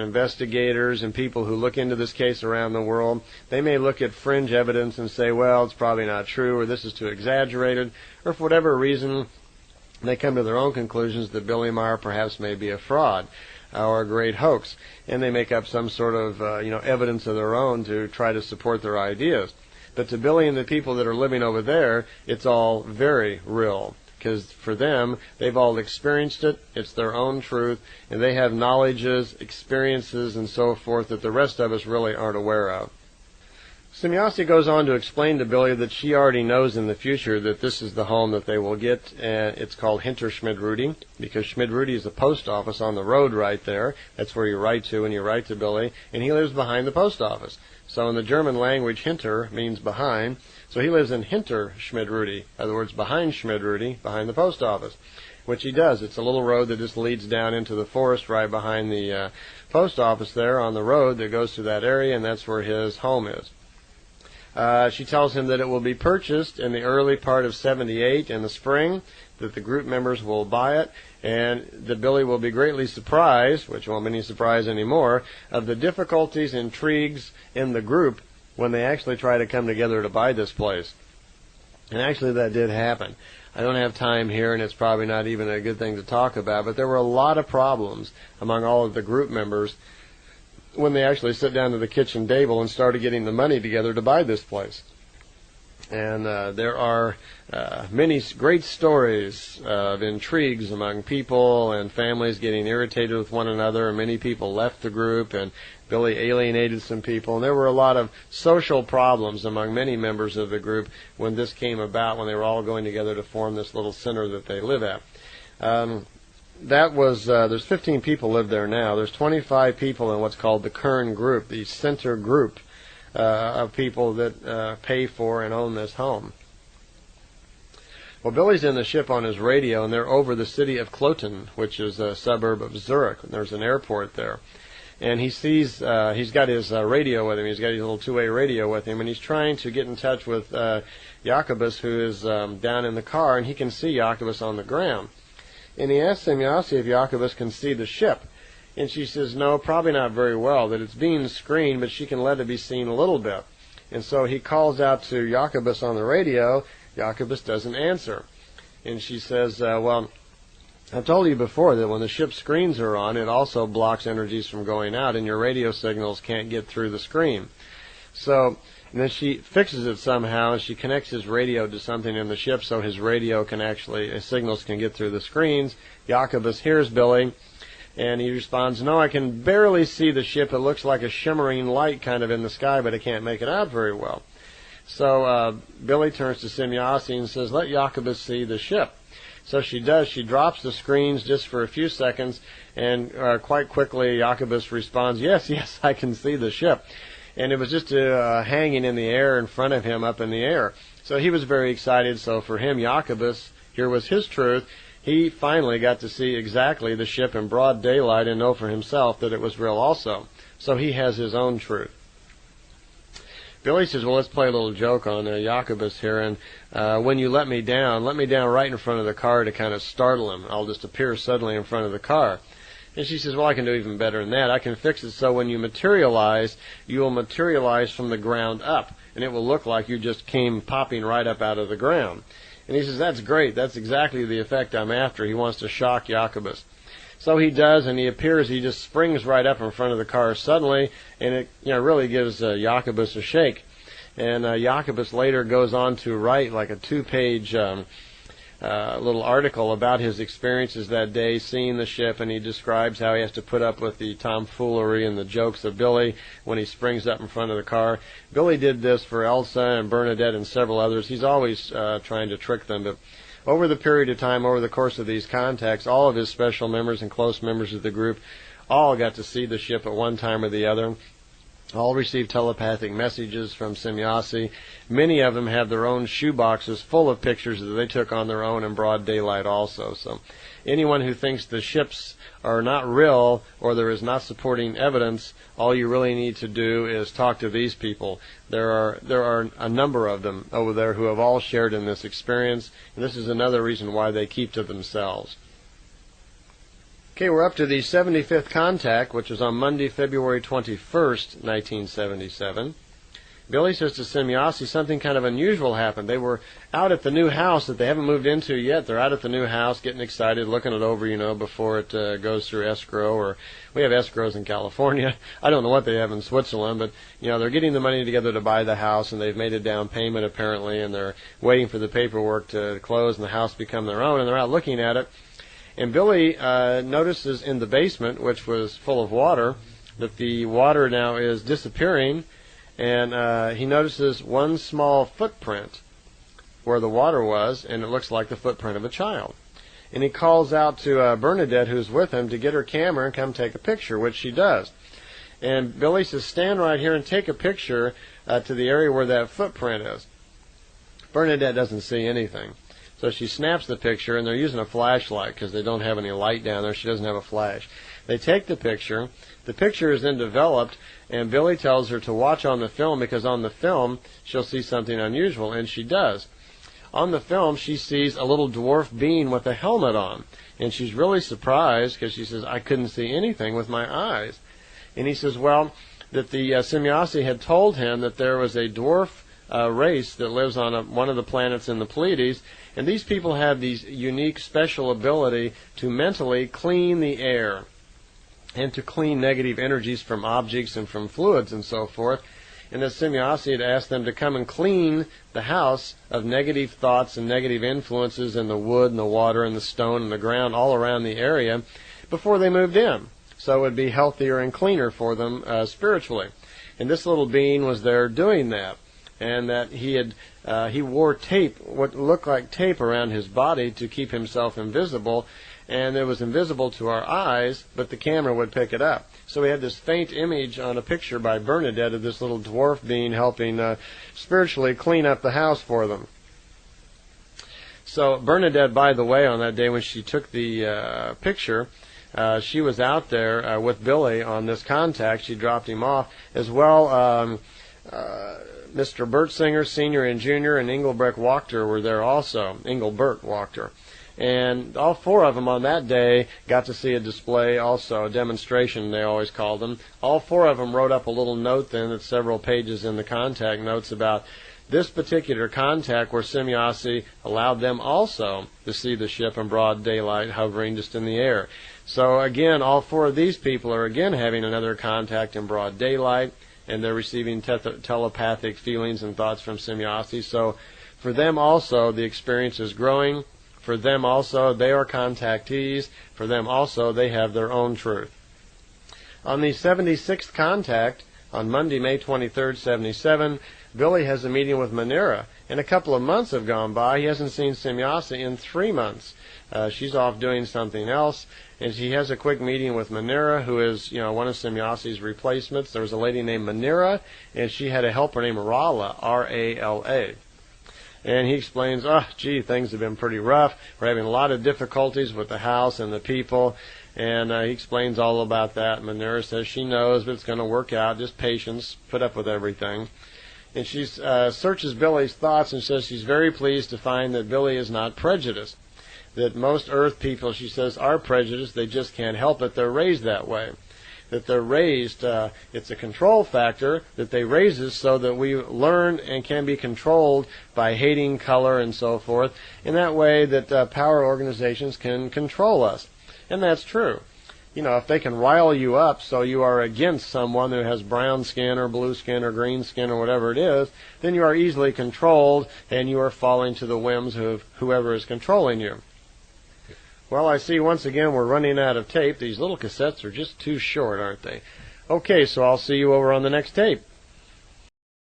investigators and people who look into this case around the world, they may look at fringe evidence and say, well, it's probably not true, or this is too exaggerated, or for whatever reason, they come to their own conclusions that Billy Meier perhaps may be a fraud or a great hoax, and they make up some sort of evidence of their own to try to support their ideas. But to Billy and the people that are living over there, it's all very real, because for them, they've all experienced it, it's their own truth, and they have knowledges, experiences, and so forth that the rest of us really aren't aware of. Semjase goes on to explain to Billy that she already knows in the future that this is the home that they will get, and it's called Hinterschmidrudi, because Schmidrudi is a post office on the road right there. That's where you write to when you write to Billy, and he lives behind the post office. So in the German language, Hinter means behind, so he lives in Hinterschmidrudi, in other words, behind Schmidrudi, behind the post office, which he does. It's a little road that just leads down into the forest right behind the post office there on the road that goes to that area, and that's where his home is. She tells him that it will be purchased in the early part of '78 in the spring, that the group members will buy it, and that Billy will be greatly surprised, which won't be any surprise anymore, of the difficulties, intrigues in the group when they actually try to come together to buy this place. And actually that did happen. I don't have time here, and it's probably not even a good thing to talk about, but there were a lot of problems among all of the group members when they actually sit down to the kitchen table and started getting the money together to buy this place. And there are many great stories of intrigues among people and families getting irritated with one another, and many people left the group, and Billy alienated some people, and there were a lot of social problems among many members of the group when this came about, when they were all going together to form this little center that they live at. There's 15 people live there now. There's 25 people in what's called the Kern group, the center group of people that pay for and own this home. Well, Billy's in the ship on his radio, and they're over the city of Kloten, which is a suburb of Zurich. There's an airport there. And he sees, he's got his radio with him. He's got his little two-way radio with him, and he's trying to get in touch with Jacobus, who is down in the car, and he can see Jacobus on the ground. And he asks Semjase if Jacobus can see the ship. And she says, no, probably not very well, that it's being screened, but she can let it be seen a little bit. And so he calls out to Jacobus on the radio. Jacobus doesn't answer. And she says, well, I've told you before that when the ship screens are on, it also blocks energies from going out, and your radio signals can't get through the screen. So, and then she fixes it somehow, and she connects his radio to something in the ship so his radio can actually, his signals can get through the screens. Jacobus hears Billy, and he responds, no, I can barely see the ship. It looks like a shimmering light kind of in the sky, but I can't make it out very well. So Billy turns to Semjase and says, let Jacobus see the ship. So she does. She drops the screens just for a few seconds, and quite quickly Jacobus responds, yes, I can see the ship. And it was just hanging in the air in front of him, up in the air. So he was very excited. So for him, Jacobus, here was his truth. He finally got to see exactly the ship in broad daylight and know for himself that it was real also. So he has his own truth. Billy says, well, let's play a little joke on Jacobus here, and when you let me down right in front of the car to kind of startle him. I'll just appear suddenly in front of the car. And she says, well, I can do even better than that. I can fix it so when you materialize, you will materialize from the ground up, and it will look like you just came popping right up out of the ground. And he says, that's great. That's exactly the effect I'm after. He wants to shock Jacobus. So he does, and he appears, he just springs right up in front of the car suddenly, and it really gives Jacobus a shake. And Jacobus later goes on to write like a 2-page little article about his experiences that day, seeing the ship, and he describes how he has to put up with the tomfoolery and the jokes of Billy when he springs up in front of the car. Billy did this for Elsa and Bernadette and several others. He's always trying to trick them, but over the period of time, over the course of these contacts, all of his special members and close members of the group all got to see the ship at one time or the other. All received telepathic messages from Semjase. Many of them have their own shoeboxes full of pictures that they took on their own in broad daylight also. So anyone who thinks the ships are not real or there is not supporting evidence, all you really need to do is talk to these people. There are a number of them over there who have all shared in this experience, and this is another reason why they keep to themselves. Okay, we're up to the 75th contact, which was on Monday, February 21st, 1977. Billy says to Semjase something kind of unusual happened. They were out at the new house that they haven't moved into yet. They're out at the new house, getting excited, looking it over, before it goes through escrow. Or we have escrows in California. I don't know what they have in Switzerland, but they're getting the money together to buy the house, and they've made a down payment apparently, and they're waiting for the paperwork to close and the house become their own. And they're out looking at it, and Billy notices in the basement, which was full of water, that the water now is disappearing. And he notices one small footprint where the water was, and it looks like the footprint of a child. And he calls out to Bernadette, who's with him, to get her camera and come take a picture, which she does. And Billy says, stand right here and take a picture to the area where that footprint is. Bernadette doesn't see anything. So she snaps the picture, and they're using a flashlight because they don't have any light down there. She doesn't have a flash. They take the picture. The picture is then developed, and Billy tells her to watch on the film because on the film she'll see something unusual, and she does. On the film she sees a little dwarf being with a helmet on, and she's really surprised because she says, I couldn't see anything with my eyes. And he says, well, that the Semjase had told him that there was a dwarf race that lives on one of the planets in the Pleiades, and these people have these unique special ability to mentally clean the air and to clean negative energies from objects and from fluids and so forth. And the Semjase had asked them to come and clean the house of negative thoughts and negative influences in the wood and the water and the stone and the ground all around the area before they moved in, so it would be healthier and cleaner for them spiritually. And this little being was there doing that, and that he wore tape, what looked like tape, around his body to keep himself invisible. And it was invisible to our eyes, but the camera would pick it up. So we had this faint image on a picture by Bernadette of this little dwarf being helping spiritually clean up the house for them. So Bernadette, by the way, on that day when she took the picture, she was out there with Billy on this contact. She dropped him off. As well, Mr. Bertsinger, Sr. and Jr., and Engelbrecht Wachter were there also. Engelbert Wachter. And all four of them on that day got to see a display also, a demonstration they always called them. All four of them wrote up a little note then that's several pages in the contact notes about this particular contact where Semjase allowed them also to see the ship in broad daylight hovering just in the air. So again, all four of these people are again having another contact in broad daylight, and they're receiving telepathic feelings and thoughts from Semjase. So for them also, the experience is growing. For them also, they are contactees. For them also, they have their own truth. On the 76th contact, on Monday, May 23rd, 77, Billy has a meeting with Manera. And a couple of months have gone by. He hasn't seen Semjase in 3 months. She's off doing something else. And he has a quick meeting with Manera, who is, one of Semjase's replacements. There was a lady named Manera, and she had a helper named Rala, R-A-L-A. And he explains, things have been pretty rough. We're having a lot of difficulties with the house and the people. And he explains all about that. Manera says she knows, but it's going to work out. Just patience. Put up with everything. And she searches Billy's thoughts and says she's very pleased to find that Billy is not prejudiced. That most Earth people, she says, are prejudiced. They just can't help it. They're raised that way. That they're raised, it's a control factor that they raise us so that we learn and can be controlled by hating color and so forth. In that way that power organizations can control us. And that's true. If they can rile you up so you are against someone who has brown skin or blue skin or green skin or whatever it is, then you are easily controlled and you are falling to the whims of whoever is controlling you. Well, I see once again we're running out of tape. These little cassettes are just too short, aren't they? Okay, so I'll see you over on the next tape.